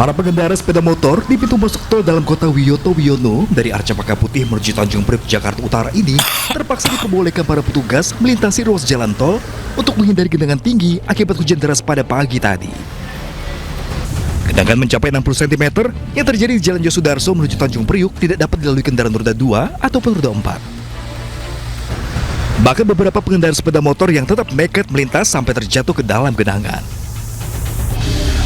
Para pengendara sepeda motor di pintu masuk tol dalam kota Wiyoto Wiono dari arah Cempaka Putih menuju Tanjung Priok, Jakarta Utara ini terpaksa diperbolehkan para petugas melintasi ruas jalan tol untuk menghindari genangan tinggi akibat hujan deras pada pagi tadi. Genangan mencapai 60 cm yang terjadi di Jalan Yosudarso menuju Tanjung Priok tidak dapat dilalui kendaraan roda 2 ataupun roda 4. Bahkan beberapa pengendara sepeda motor yang tetap nekat melintas sampai terjatuh ke dalam genangan.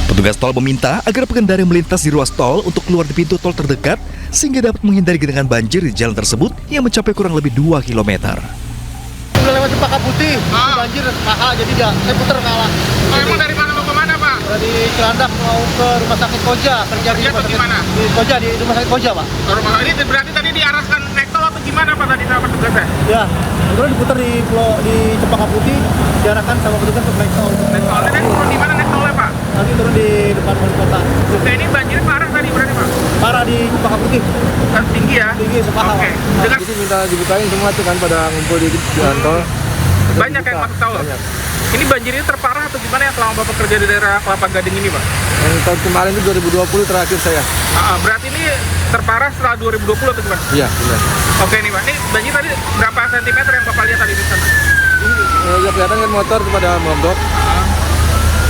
Petugas tol meminta agar pengendara yang melintas di ruas tol untuk keluar di pintu tol terdekat sehingga dapat menghindari genangan banjir di jalan tersebut yang mencapai kurang lebih 2 km. Udah lewat Cempaka Putih, banjir mahal jadi saya putar kalah. Emang dari mana mau ke mana, Pak? Dari Cilandak mau ke Rumah Sakit Koja, kerja di Rumah Sakit di Koja, di Rumah Sakit Koja, Pak. Ini berarti tadi diarahkan naik tol atau gimana, Pak, tadi sama petugasnya? Ya, kemudian diputar di Cempaka Putih, diarahkan sama petugas untuk naik tol. Naik tol, dan turun di mana naik tolnya, Pak? Nanti turun di depan wali kota. Oke, ini banjir parah tadi berarti, Pak? Parah di Cempaka Putih. Tinggi ya? Tinggi, sepaha, Oke. Pak. Dengan Jadi minta dibukain semua tuh kan pada ngumpul di jalan tol. banyak yang masuk tol. Banyak. Ini banjirnya terparah atau gimana yang selama Bapak kerja di daerah Kelapa Gading ini, Pak? Yang tahun kemarin itu 2020 terakhir saya. Berarti ini terparah setelah 2020 atau gimana? Iya, benar. Oke nih, Pak. Ini banjir tadi berapa sentimeter yang Bapak lihat tadi di sana? Ya kelihatan kan motor itu pada mogok.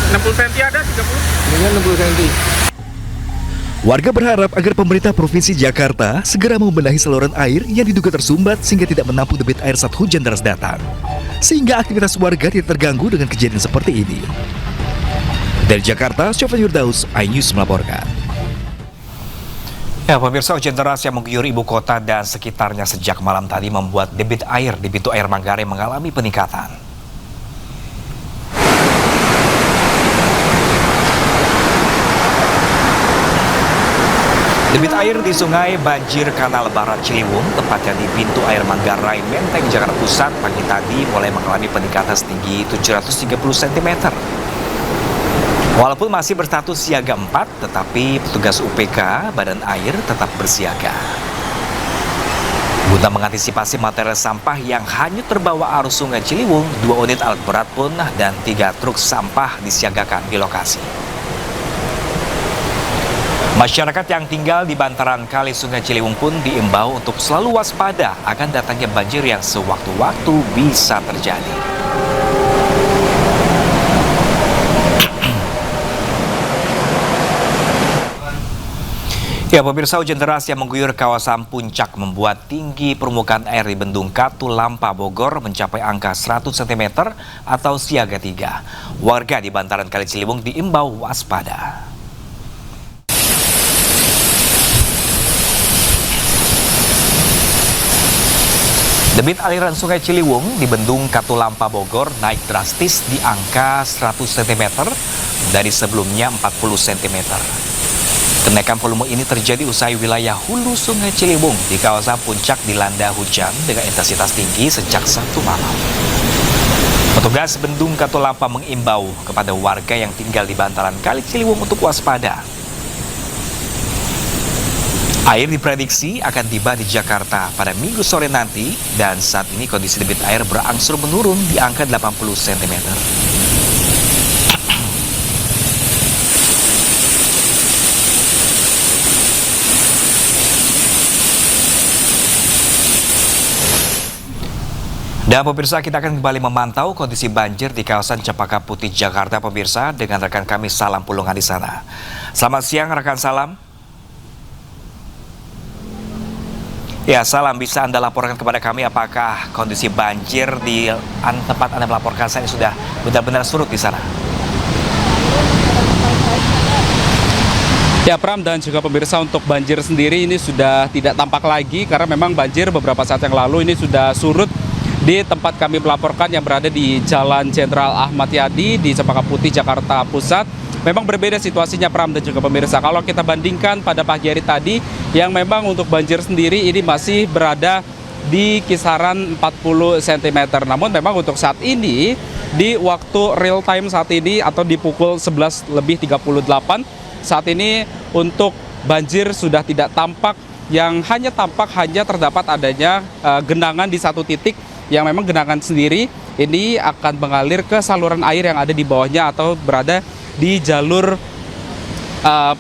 60 cm ada, 30? Mendingan 60 cm. Warga berharap agar pemerintah Provinsi Jakarta segera membenahi saluran air yang diduga tersumbat sehingga tidak menampung debit air saat hujan deras datang. Sehingga aktivitas warga tidak terganggu dengan kejadian seperti ini. Dari Jakarta, Sofyan Yurdaus, iNews melaporkan. Ya, pemirsa, hujan deras yang mengguyur ibu kota dan sekitarnya sejak malam tadi membuat debit air di pintu air Manggarai mengalami peningkatan. Debit air di Sungai Banjir Kanal Barat Ciliwung, tepatnya di pintu air Manggarai, Menteng, Jakarta Pusat, pagi tadi mulai mengalami peningkatan setinggi 730 cm. Walaupun masih berstatus siaga 4, tetapi petugas UPK Badan Air tetap bersiaga. Guna mengantisipasi material sampah yang hanyut terbawa arus Sungai Ciliwung, 2 unit alat berat pun dan 3 truk sampah disiagakan di lokasi. Masyarakat yang tinggal di bantaran kali Sungai Ciliwung pun diimbau untuk selalu waspada akan datangnya banjir yang sewaktu-waktu bisa terjadi. Ya, pemirsa, hujan deras yang mengguyur kawasan Puncak membuat tinggi permukaan air di Bendung Katulampa Bogor mencapai angka 100 cm atau siaga 3. Warga di bantaran kali Ciliwung diimbau waspada. Debit aliran Sungai Ciliwung di Bendung Katulampa Bogor naik drastis di angka 100 cm dari sebelumnya 40 cm. Kenaikan volume ini terjadi usai wilayah hulu Sungai Ciliwung di kawasan Puncak dilanda hujan dengan intensitas tinggi sejak Sabtu malam. Petugas Bendung Katulampa mengimbau kepada warga yang tinggal di bantaran Kali Ciliwung untuk waspada. Air diprediksi akan tiba di Jakarta pada Minggu sore nanti dan saat ini kondisi debit air berangsur menurun di angka 80 cm. Dan pemirsa, kita akan kembali memantau kondisi banjir di kawasan Cempaka Putih, Jakarta, pemirsa, dengan rekan kami Salam Pulungan di sana. Selamat siang, rekan Salam. Ya, Salam, bisa Anda laporkan kepada kami apakah kondisi banjir di tempat Anda melaporkan saya ini sudah benar-benar surut di sana? Ya, Pram dan juga pemirsa, untuk banjir sendiri ini sudah tidak tampak lagi karena memang banjir beberapa saat yang lalu ini sudah surut di tempat kami melaporkan yang berada di Jalan Jenderal Ahmad Yani di Cempaka Putih, Jakarta Pusat. Memang berbeda situasinya, Pram dan juga pemirsa. Kalau kita bandingkan pada pagi hari tadi, yang memang untuk banjir sendiri ini masih berada di kisaran 40 cm. Namun memang untuk saat ini, di waktu real time saat ini atau di pukul 11:38, saat ini untuk banjir sudah tidak tampak. Yang hanya terdapat adanya genangan di satu titik, yang memang genangan sendiri ini akan mengalir ke saluran air yang ada di bawahnya atau berada di jalur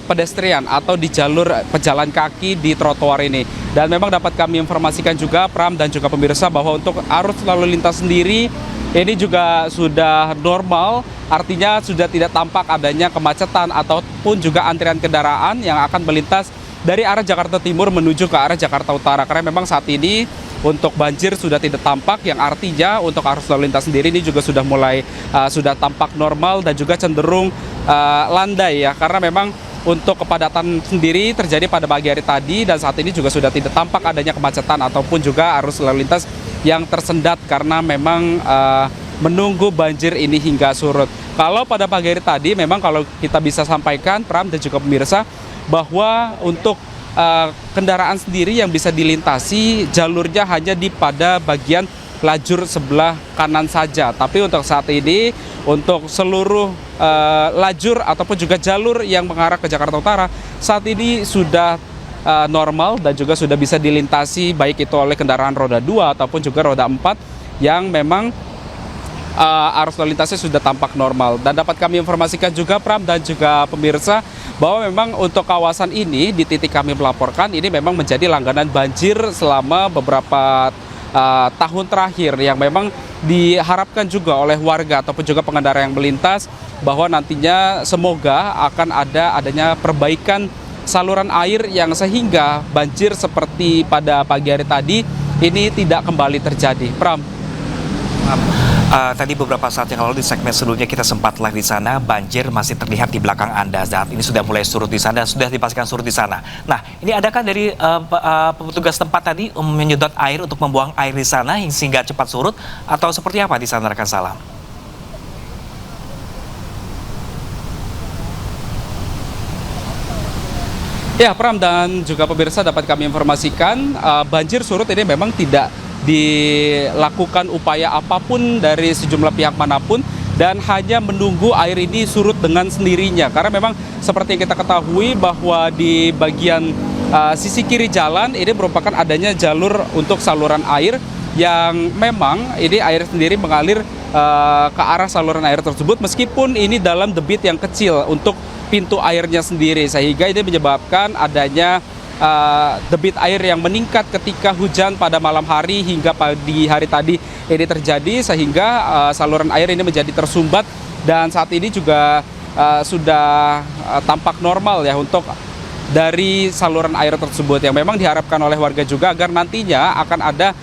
pedestrian atau di jalur pejalan kaki di trotoar ini. Dan memang dapat kami informasikan juga Pram dan juga pemirsa bahwa untuk arus lalu lintas sendiri ini juga sudah normal, artinya sudah tidak tampak adanya kemacetan ataupun juga antrian kendaraan yang akan melintas dari arah Jakarta Timur menuju ke arah Jakarta Utara. Karena memang saat ini untuk banjir sudah tidak tampak, yang artinya untuk arus lalu lintas sendiri ini juga sudah mulai sudah tampak normal dan juga cenderung landai ya. Karena memang untuk kepadatan sendiri terjadi pada pagi hari tadi dan saat ini juga sudah tidak tampak adanya kemacetan ataupun juga arus lalu lintas yang tersendat karena memang menunggu banjir ini hingga surut. Kalau pada pagi hari tadi memang kalau kita bisa sampaikan Pram dan juga pemirsa bahwa untuk kendaraan sendiri yang bisa dilintasi jalurnya hanya di pada bagian lajur sebelah kanan saja. Tapi untuk saat ini untuk seluruh lajur ataupun juga jalur yang mengarah ke Jakarta Utara saat ini sudah normal dan juga sudah bisa dilintasi baik itu oleh kendaraan roda 2 ataupun juga roda 4 yang memang arus lalu lintasnya sudah tampak normal. Dan dapat kami informasikan juga Pram dan juga pemirsa bahwa memang untuk kawasan ini di titik kami melaporkan ini memang menjadi langganan banjir selama beberapa tahun terakhir yang memang diharapkan juga oleh warga ataupun juga pengendara yang melintas bahwa nantinya semoga akan adanya perbaikan saluran air yang sehingga banjir seperti pada pagi hari tadi ini tidak kembali terjadi. Pram. Tadi beberapa saat yang lalu di segmen sebelumnya kita sempat live di sana, banjir masih terlihat di belakang Anda. Saat ini sudah mulai surut di sana, sudah dipastikan surut di sana. Nah, ini adakah dari petugas tempat tadi menyedot air untuk membuang air di sana sehingga cepat surut atau seperti apa di sana rekan Salam? Ya, Pram dan juga pemirsa dapat kami informasikan banjir surut ini memang tidak dilakukan upaya apapun dari sejumlah pihak manapun dan hanya menunggu air ini surut dengan sendirinya. Karena memang seperti yang kita ketahui bahwa di bagian sisi kiri jalan ini merupakan adanya jalur untuk saluran air yang memang ini air sendiri mengalir ke arah saluran air tersebut meskipun ini dalam debit yang kecil untuk pintu airnya sendiri, sehingga ini menyebabkan adanya debit air yang meningkat ketika hujan pada malam hari hingga pagi hari tadi ini terjadi, sehingga saluran air ini menjadi tersumbat dan saat ini juga sudah tampak normal ya untuk dari saluran air tersebut yang memang diharapkan oleh warga juga agar nantinya akan ada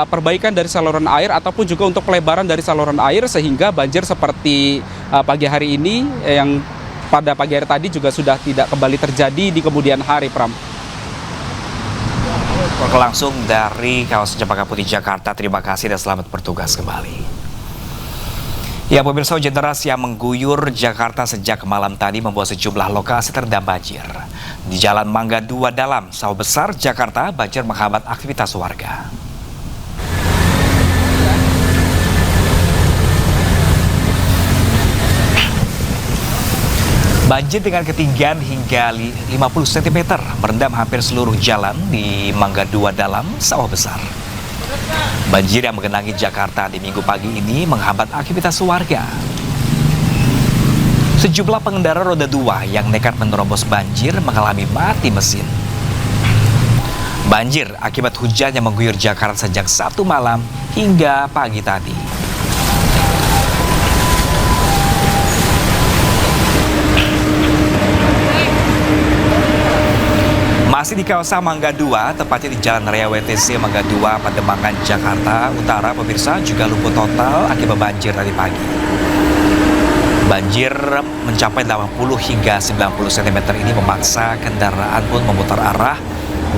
perbaikan dari saluran air ataupun juga untuk pelebaran dari saluran air sehingga banjir seperti pagi hari ini yang pada pagi hari tadi juga sudah tidak kembali terjadi di kemudian hari, Pram. Langsung dari kawasan Cempaka Putih, Jakarta. Terima kasih dan selamat bertugas kembali. Ya, pemirsa, hujan deras yang mengguyur Jakarta sejak malam tadi membuat sejumlah lokasi terendam banjir. Di Jalan Mangga 2 Dalam, Sawah Besar, Jakarta, banjir menghambat aktivitas warga. Banjir dengan ketinggian hingga 50 cm merendam hampir seluruh jalan di Mangga 2 Dalam, Sawah Besar. Banjir yang menggenangi Jakarta di Minggu pagi ini menghambat aktivitas warga. Sejumlah pengendara roda 2 yang nekat menerobos banjir mengalami mati mesin. Banjir akibat hujan yang mengguyur Jakarta sejak Sabtu malam hingga pagi tadi. Masih di kawasan Mangga 2, tepatnya di Jalan Raya WTC Mangga 2, Pademangan, Jakarta Utara, pemirsa, juga lumpuh total akibat banjir tadi pagi. Banjir mencapai 80 hingga 90 cm ini memaksa kendaraan pun memutar arah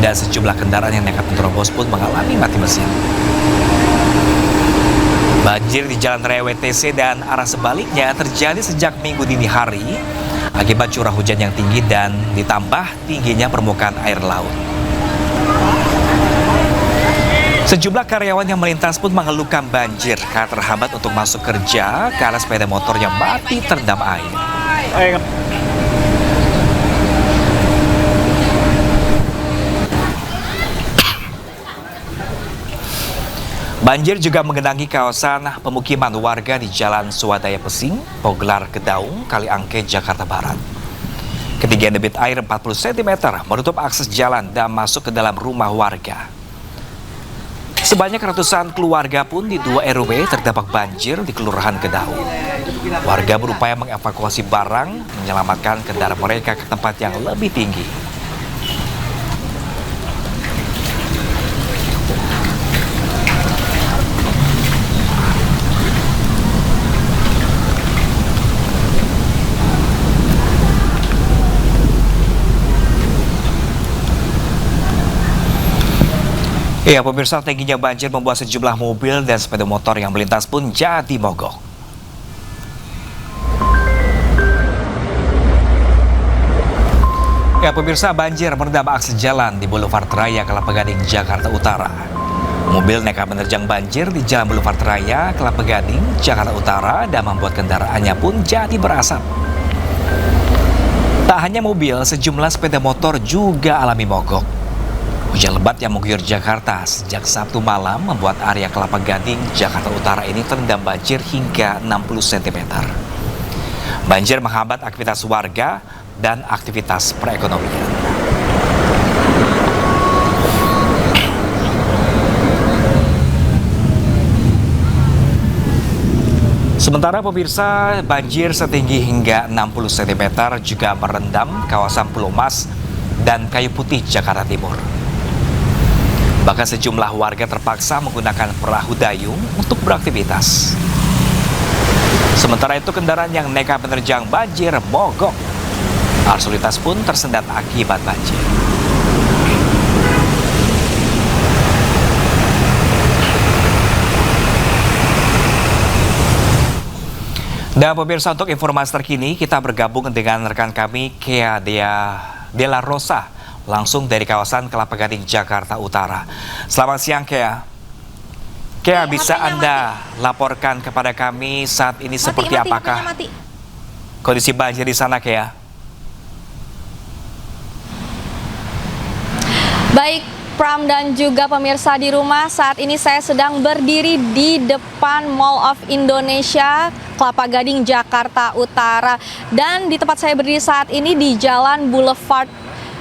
dan sejumlah kendaraan yang nekat menerobos pun mengalami mati mesin. Banjir di Jalan Raya WTC dan arah sebaliknya terjadi sejak Minggu dini hari akibat curah hujan yang tinggi dan ditambah tingginya permukaan air laut. Sejumlah karyawan yang melintas pun mengeluhkan banjir karena terhambat untuk masuk kerja karena sepeda motor yang mati terendam air. Banjir juga menggenangi kawasan pemukiman warga di Jalan Swadaya Pesing, Poglar Kedaung, Kaliangke, Jakarta Barat. Ketinggian debit air 40 cm menutup akses jalan dan masuk ke dalam rumah warga. Sebanyak ratusan keluarga pun di 2 RW terdampak banjir di Kelurahan Kedaung. Warga berupaya mengevakuasi barang, menyelamatkan kendaraan mereka ke tempat yang lebih tinggi. Ya, pemirsa, tingginya banjir membuat sejumlah mobil dan sepeda motor yang melintas pun jadi mogok. Ya, pemirsa, banjir merendam akses jalan di Boulevard Raya Kelapa Gading, Jakarta Utara. Mobil nekat menerjang banjir di Jalan Boulevard Raya Kelapa Gading, Jakarta Utara dan membuat kendaraannya pun jadi berasap. Tak hanya mobil, sejumlah sepeda motor juga alami mogok. Hujan lebat yang mengguyur Jakarta sejak Sabtu malam membuat area Kelapa Gading, Jakarta Utara ini terendam banjir hingga 60 cm. Banjir menghambat aktivitas warga dan aktivitas perekonomian. Sementara pemirsa, banjir setinggi hingga 60 cm juga merendam kawasan Pulau Mas dan Kayu Putih, Jakarta Timur. Bahkan sejumlah warga terpaksa menggunakan perahu dayung untuk beraktivitas. Sementara itu kendaraan yang nekat menerjang banjir mogok. Arus lintas pun tersendat akibat banjir. Dan pemirsa, untuk informasi terkini kita bergabung dengan rekan kami Kea Dela Rosa langsung dari kawasan Kelapa Gading, Jakarta Utara. Selamat siang, Kea. Kea, bisa Anda laporkan kepada kami saat ini seperti apakah kondisi banjir di sana, Kea? Baik, Pram dan juga pemirsa di rumah, saat ini saya sedang berdiri di depan Mall of Indonesia, Kelapa Gading, Jakarta Utara. Dan di tempat saya berdiri saat ini di Jalan Boulevard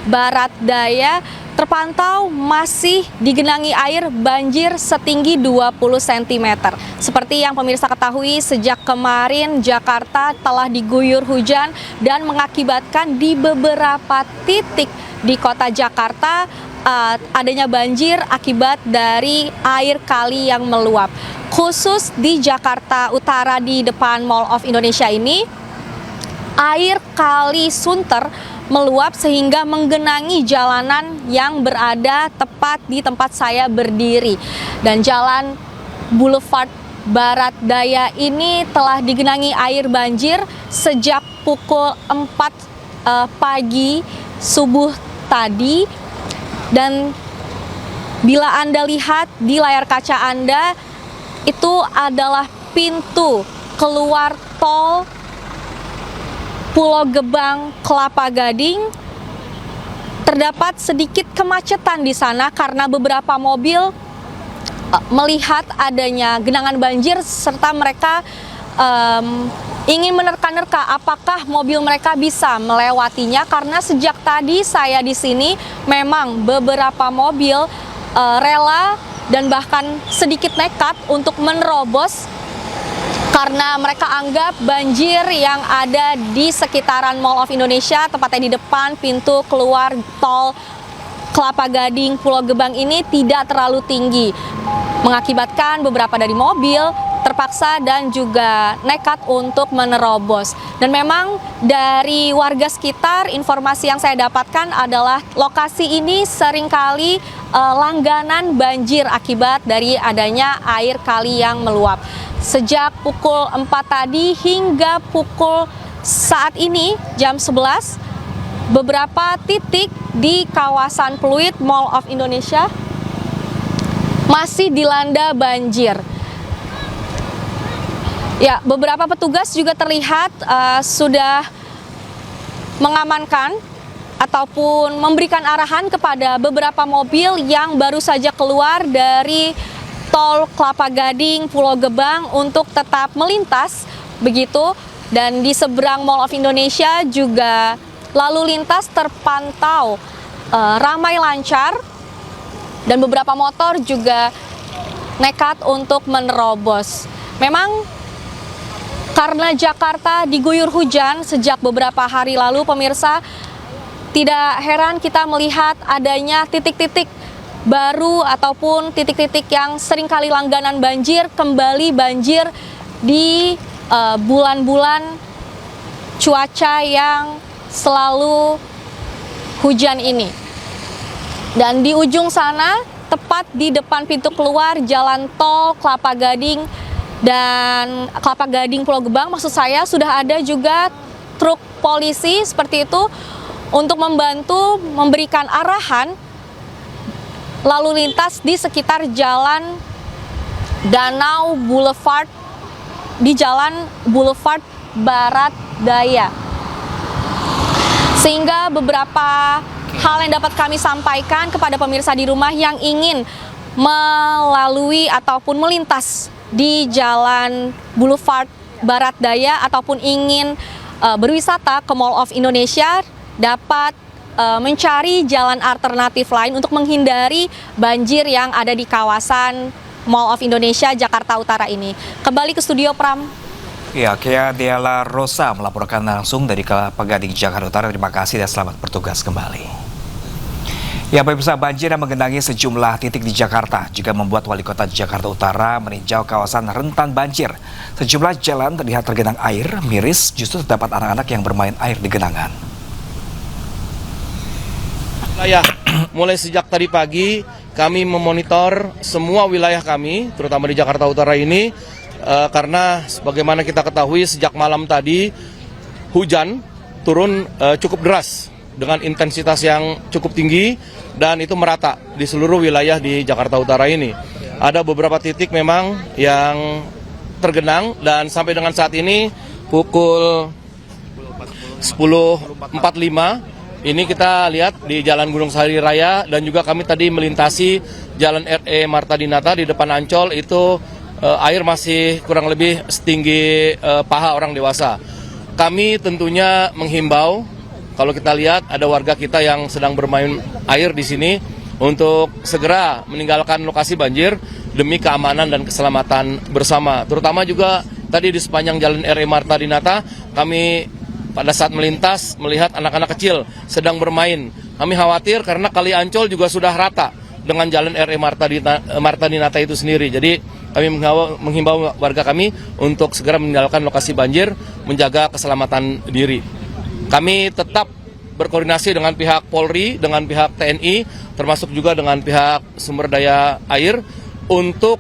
Barat Daya terpantau masih digenangi air banjir setinggi 20 cm. Seperti yang pemirsa ketahui, sejak kemarin Jakarta telah diguyur hujan dan mengakibatkan di beberapa titik di kota Jakarta adanya banjir akibat dari air kali yang meluap. Khusus di Jakarta Utara di depan Mall of Indonesia ini, air kali Sunter meluap sehingga menggenangi jalanan yang berada tepat di tempat saya berdiri. Dan jalan Boulevard Barat Daya ini telah digenangi air banjir sejak pukul 4 pagi subuh tadi. Dan bila Anda lihat di layar kaca Anda, itu adalah pintu keluar tol Pulau Gebang Kelapa Gading. Terdapat sedikit kemacetan di sana karena beberapa mobil melihat adanya genangan banjir serta mereka ingin menerka-nerka apakah mobil mereka bisa melewatinya, karena sejak tadi saya di sini memang beberapa mobil rela dan bahkan sedikit nekat untuk menerobos karena mereka anggap banjir yang ada di sekitaran Mall of Indonesia, tepatnya di depan pintu keluar tol Kelapa Gading Pulau Gebang ini tidak terlalu tinggi, mengakibatkan beberapa dari mobil terpaksa dan juga nekat untuk menerobos. Dan memang dari warga sekitar, informasi yang saya dapatkan adalah lokasi ini seringkali langganan banjir akibat dari adanya air kali yang meluap. Sejak pukul 4 tadi hingga pukul saat ini jam 11, beberapa titik di kawasan Pluit Mall of Indonesia masih dilanda banjir. Ya, beberapa petugas juga terlihat sudah mengamankan ataupun memberikan arahan kepada beberapa mobil yang baru saja keluar dari tol Kelapa Gading Pulau Gebang untuk tetap melintas begitu. Dan di seberang Mall of Indonesia juga lalu lintas terpantau ramai lancar dan beberapa motor juga nekat untuk menerobos. Memang karena Jakarta diguyur hujan sejak beberapa hari lalu, pemirsa, tidak heran kita melihat adanya titik-titik baru ataupun titik-titik yang seringkali langganan banjir, kembali banjir di bulan-bulan cuaca yang selalu hujan ini. Dan di ujung sana, tepat di depan pintu keluar jalan tol Kelapa Gading dan Kelapa Gading Pulau Gebang, maksud saya, sudah ada juga truk polisi seperti itu untuk membantu memberikan arahan lalu lintas di sekitar jalan Danau Boulevard, di jalan Boulevard Barat Daya. Sehingga beberapa hal yang dapat kami sampaikan kepada pemirsa di rumah yang ingin melalui ataupun melintas di jalan Boulevard Barat Daya ataupun ingin berwisata ke Mall of Indonesia, dapat mencari jalan alternatif lain untuk menghindari banjir yang ada di kawasan Mall of Indonesia Jakarta Utara ini. Kembali ke studio, Pram. Ya, Kia Diala Rosa melaporkan langsung dari Kelapa Gading, Jakarta Utara. Terima kasih dan selamat bertugas kembali. Ya, pemirsa, banjir yang menggenangi sejumlah titik di Jakarta juga membuat Wali Kota Jakarta Utara meninjau kawasan rentan banjir. Sejumlah jalan terlihat tergenang air, miris justru terdapat anak-anak yang bermain air di genangan. Mulai sejak tadi pagi kami memonitor semua wilayah kami, terutama di Jakarta Utara ini, karena sebagaimana kita ketahui sejak malam tadi hujan turun cukup deras dengan intensitas yang cukup tinggi dan itu merata di seluruh wilayah di Jakarta Utara ini. Ada beberapa titik memang yang tergenang dan sampai dengan saat ini pukul 10.45 ini kita lihat di Jalan Gunung Sahari Raya dan juga kami tadi melintasi Jalan RE Marta Dinata di depan Ancol itu air masih kurang lebih setinggi paha orang dewasa. Kami tentunya menghimbau, kalau kita lihat ada warga kita yang sedang bermain air di sini untuk segera meninggalkan lokasi banjir demi keamanan dan keselamatan bersama. Terutama juga tadi di sepanjang Jalan RE Marta Dinata kami pada saat melintas melihat anak-anak kecil sedang bermain. Kami khawatir karena Kali Ancol juga sudah rata dengan Jalan RE Marta Dinata itu sendiri. Jadi kami menghimbau warga kami untuk segera meninggalkan lokasi banjir, menjaga keselamatan diri. Kami tetap berkoordinasi dengan pihak Polri, dengan pihak TNI, termasuk juga dengan pihak sumber daya air untuk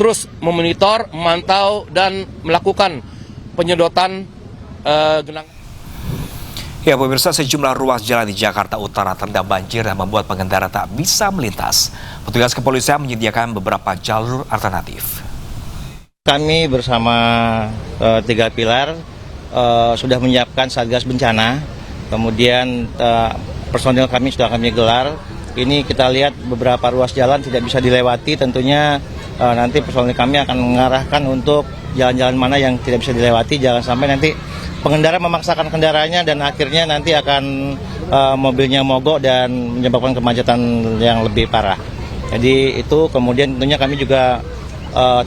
terus memonitor, memantau, dan melakukan penyedotan genangan. Ya, pemirsa, sejumlah ruas jalan di Jakarta Utara terendam banjir yang membuat pengendara tak bisa melintas. Petugas kepolisian menyediakan beberapa jalur alternatif. Kami bersama 3 pilar sudah menyiapkan Satgas Bencana, kemudian personil kami sudah kami gelar. Ini kita lihat beberapa ruas jalan tidak bisa dilewati, tentunya nanti personil kami akan mengarahkan untuk jalan-jalan mana yang tidak bisa dilewati, jangan sampai nanti pengendara memaksakan kendaraannya dan akhirnya nanti akan mobilnya mogok dan menyebabkan kemacetan yang lebih parah. Jadi itu kemudian tentunya kami juga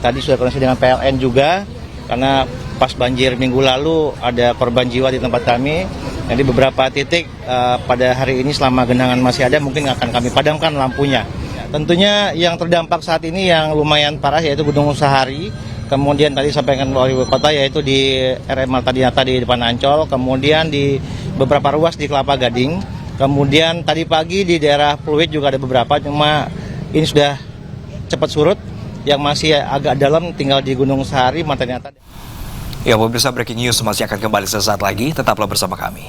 tadi sudah koordinasi dengan PLN juga, karena pas banjir minggu lalu ada korban jiwa di tempat kami. Jadi beberapa titik pada hari ini selama genangan masih ada mungkin akan kami padamkan lampunya. Tentunya yang terdampak saat ini yang lumayan parah yaitu Gunung Sahari. Kemudian tadi sampaikan wali kota yaitu di RE Marta Dinata di depan Ancol. Kemudian di beberapa ruas di Kelapa Gading. Kemudian tadi pagi di daerah Pluit juga ada beberapa, cuma ini sudah cepat surut. Yang masih agak dalam tinggal di Gunung Sahari, Marta Dinata. Ya, pemirsa, breaking news masih akan kembali sesaat lagi. Tetaplah bersama kami.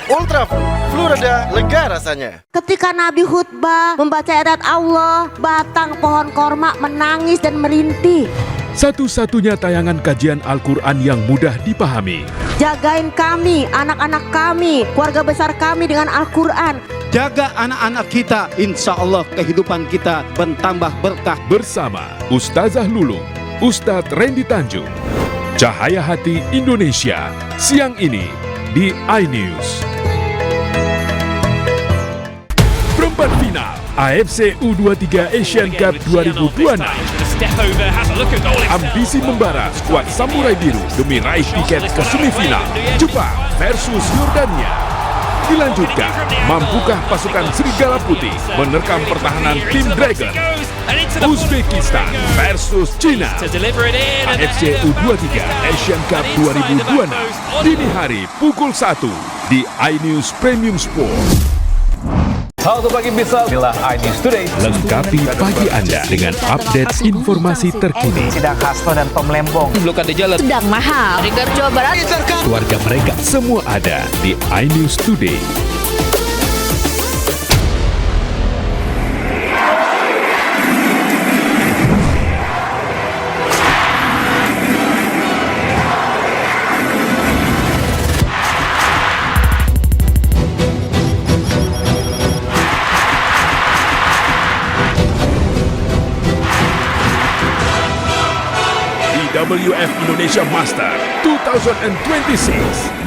Ultra Flurida, lega rasanya. Ketika Nabi khutbah membaca ayat Allah, batang pohon korma menangis dan merintih. satu-satunya tayangan kajian Al-Quran yang mudah dipahami. Jagain kami, anak-anak kami, keluarga besar kami dengan Al-Quran. Jaga anak-anak kita, insya Allah kehidupan kita bertambah berkah. Bersama Ustazah Lulung, Ustadz Randy Tanjung. Cahaya Hati Indonesia, siang ini di iNews. Perempat final AFC U23 Asian Cup 2026. Ambisi membara skuad Samurai Biru demi raih tiket ke semifinal. Jepang versus Yordania. Dilanjutkan, mampukah pasukan Serigala Putih menerkam pertahanan tim Dragon? Uzbekistan versus China. AFC U23 Asian Cup 2026. Dini hari pukul 1 di iNews Premium Sport. Halo pagi bisa inilah iNews Today. Lengkapi pagi Anda dengan update informasi terkini. Sidak Hasto dan Tom Lembong. Blokade jalan Sedang mahal. Di Jawa Barat. Keluarga mereka semua ada di iNews Today. WF Indonesia Master 2026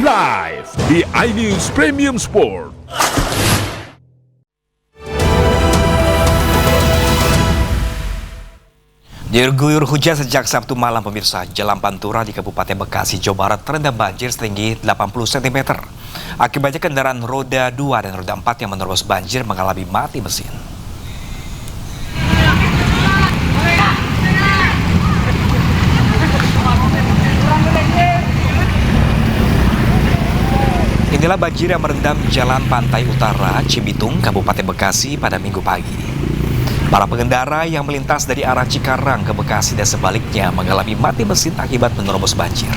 live di iNews Premium Sport. Diguyur hujan sejak Sabtu malam pemirsa, Jalan Pantura di Kabupaten Bekasi, Jawa Barat terendam banjir setinggi 80 cm. Akibatnya kendaraan roda 2 dan roda 4 yang menerobos banjir mengalami mati mesin. Inilah banjir yang merendam Jalan Pantai Utara, Cibitung, Kabupaten Bekasi pada Minggu pagi. Para pengendara yang melintas dari arah Cikarang ke Bekasi dan sebaliknya mengalami mati mesin akibat menerobos banjir.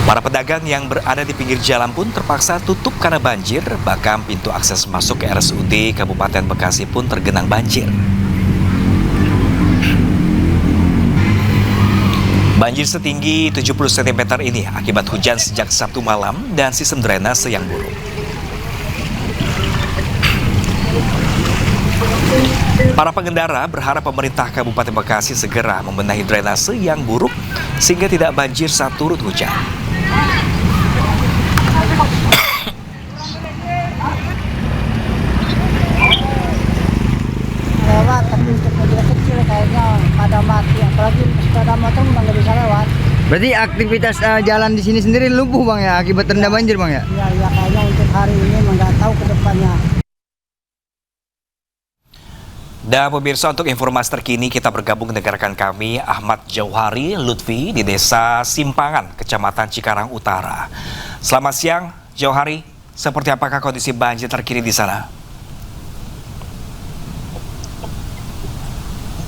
Para pedagang yang berada di pinggir jalan pun terpaksa tutup karena banjir, bahkan pintu akses masuk ke RSUD Kabupaten Bekasi pun tergenang banjir. Banjir setinggi 70 cm ini akibat hujan sejak Sabtu malam dan sistem drainase yang buruk. Para pengendara berharap pemerintah Kabupaten Bekasi segera membenahi drainase yang buruk sehingga tidak banjir saat turun hujan. Lewat, tapi untuk mobil kecil kayaknya pada mati, apalagi sepeda motor memang nggak bisa lewat. Berarti aktivitas jalan di sini sendiri lumpuh bang ya akibat terendam banjir bang ya? Iya, kayaknya untuk hari ini nggak tahu ke depannya. Dan pemirsa, untuk informasi terkini kita bergabung dengan rekan kami Ahmad Jauhari Lutfi di Desa Simpangan, Kecamatan Cikarang Utara. Selamat siang Jauhari, seperti apakah kondisi banjir terkini di sana?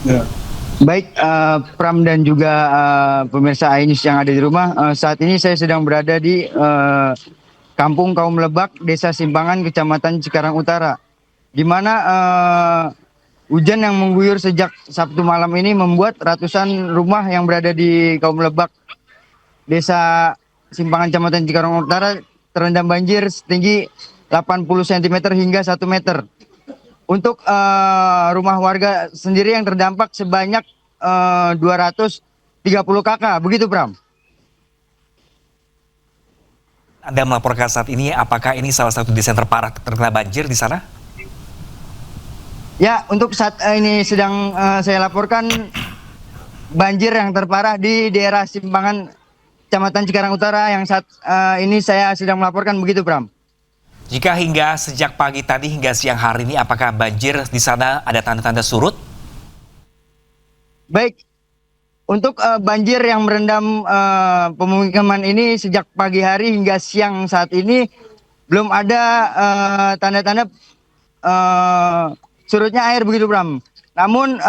Ya. Baik, Pram dan juga pemirsa iNews yang ada di rumah, saat ini saya sedang berada di Kampung Kaum Lebak, Desa Simpangan, Kecamatan Cikarang Utara, di mana hujan yang mengguyur sejak Sabtu malam ini membuat ratusan rumah yang berada di Kaum Lebak, Desa Simpangan, Kecamatan Cikarang Utara terendam banjir setinggi 80 cm hingga 1 meter. Untuk rumah warga sendiri yang terdampak sebanyak 230 kakak, begitu Pram? Anda melaporkan saat ini, apakah ini salah satu desa terparah terkena banjir di sana? Ya, untuk saat ini sedang saya laporkan banjir yang terparah di daerah Simpangan, Kecamatan Cikarang Utara yang saat ini saya sedang melaporkan, begitu Pram? Jika hingga sejak pagi tadi hingga siang hari ini, apakah banjir di sana ada tanda-tanda surut? Baik, untuk banjir yang merendam pemukiman ini sejak pagi hari hingga siang saat ini belum ada tanda-tanda surutnya air, begitu Bram. Namun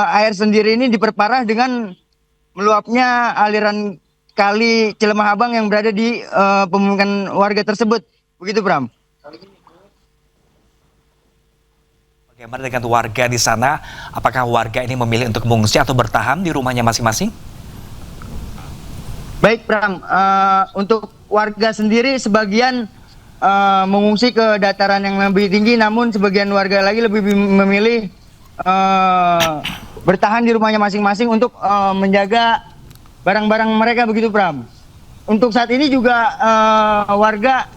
air sendiri ini diperparah dengan meluapnya aliran kali Cilemah Abang yang berada di pemukiman warga tersebut, begitu Bram. Bagaimana dengan warga di sana? Apakah warga ini memilih untuk mengungsi atau bertahan di rumahnya masing-masing? Baik Pram, untuk warga sendiri sebagian mengungsi ke dataran yang lebih tinggi, namun sebagian warga lagi lebih memilih bertahan di rumahnya masing-masing untuk menjaga barang-barang mereka, begitu Pram. Untuk saat ini juga warga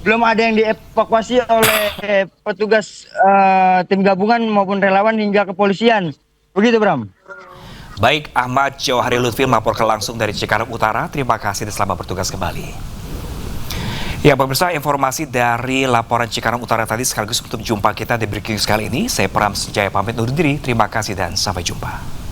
belum ada yang dievakuasi oleh petugas tim gabungan maupun relawan hingga kepolisian. Begitu, Bram. Baik, Ahmad Jauhari Lutfi melaporkan langsung dari Cikarang Utara. Terima kasih dan selamat bertugas kembali. Ya, pemirsa, informasi dari laporan Cikarang Utara tadi sekaligus untuk jumpa kita di Breaking News kali ini. Saya Pram Sejaya pamit undur diri. Terima kasih dan sampai jumpa.